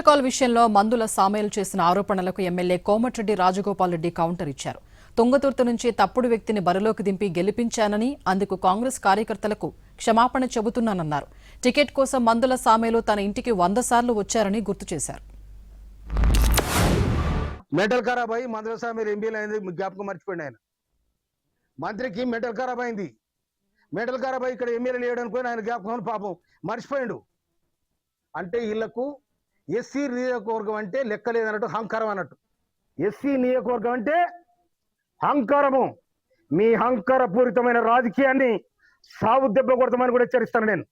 Protocol విషయంలో మందుల సామేలు చేసిన ఆరోపణలకు ఎమ్మెల్యే కోమటిరెడ్డి రాజగోపాల్ రెడ్డి కౌంటర్ ఇచ్చారు. తుంగతుర్తి నుంచి తప్పుడు వ్యక్తిని బరిలోకి దింపి గెలిపించానని, అందుకు కాంగ్రెస్ కార్యకర్తలకు క్షమాపణ చెబుతున్నానన్నారు. టికెట్ కోసం మందుల సామేలు తన ఇంటికి 100 సార్లు వచ్చారని గుర్తు చేశారు. మెంటల్ ఖరాబ్ అయ్యి మందుల సామేలు ఎంపీలు అయింది జ్ఞాపకం మర్చిపోయింది. ఆయన మంత్రికి మెంటల్ ఖరాబ్ అయింది. మెంటల్ ఖరాబ్ అయ్యి ఇక్కడ ఎమ్మెల్యేలు వేయడానికి పోయి ఆయన జ్ఞాపకం పాపం మర్చిపోయిండు. అంటే వీళ్లకు ఎస్సీ నియోజకవర్గం అంటే లెక్కలేదన్నట్టు అహంకారం అన్నట్టు. ఎస్సీ నియోజకవర్గం అంటే అహంకారము. మీ అహంకారపూరితమైన రాజకీయాన్ని సాగు దెబ్బ కొడతామని కూడా హెచ్చరిస్తాను నేను.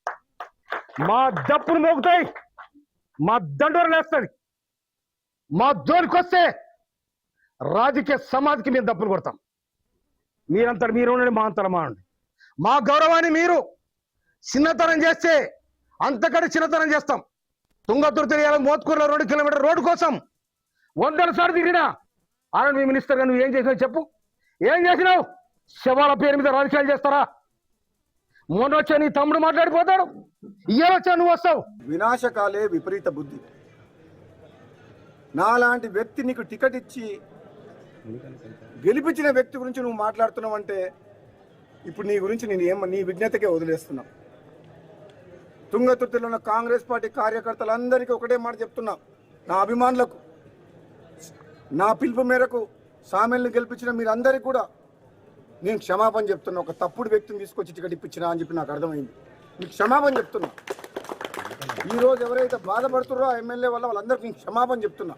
మా దప్పులు మోగుతాయి, మా దండోరు లేస్తుంది. మా జోలికి వస్తే రాజకీయ సమాధికి మేము దప్పులు కొడతాం. మీరంతా మీరు ఉండండి, మా అంతలో మా ఉండండి. మా గౌరవాన్ని మీరు చిన్నతనం చేస్తే అంతకంటే చిన్నతనం చేస్తాం. తుంగతుర్తి మోత్కూరులో 2 కిలోమీటర్ రోడ్డు కోసం 100 సార్లు తిరిగినా ఆర్ఎండ్బి మినిస్టర్ గా నువ్వు ఏం చేసినావు చెప్పు? ఏం చేసినావు? శవాల పేరు మీద రాజకీయాలు చేస్తారా? మొన్న వచ్చా నీ తమ్ముడు మాట్లాడిపోతాడు, ఇయ్యాల వచ్చా నువ్వు వస్తావు. వినాశకాలే విపరీత బుద్ధి. నాలాంటి వ్యక్తి నీకు టికెట్ ఇచ్చి గెలిపించిన వ్యక్తి గురించి నువ్వు మాట్లాడుతున్నావు అంటే ఇప్పుడు నీ గురించి నేను నీ విజ్ఞతకే వదిలేస్తున్నా. తుంగతుర్తిలో ఉన్న కాంగ్రెస్ పార్టీ కార్యకర్తలందరికీ ఒకటే మాట చెప్తున్నా. నా అభిమానులకు, నా పిలుపు మేరకు సామెల్ని గెలిపించిన మీరందరికీ కూడా నేను క్షమాపణ చెప్తున్నా. ఒక తప్పుడు వ్యక్తిని తీసుకొచ్చి టికెట్ ఇప్పించినా అని చెప్పి నాకు అర్థమైంది. మీకు క్షమాపణ చెప్తున్నా. ఈరోజు ఎవరైతే బాధపడుతున్నారో ఆ ఎమ్మెల్యే వల్ల వాళ్ళందరికీ నేను క్షమాపణ చెప్తున్నా.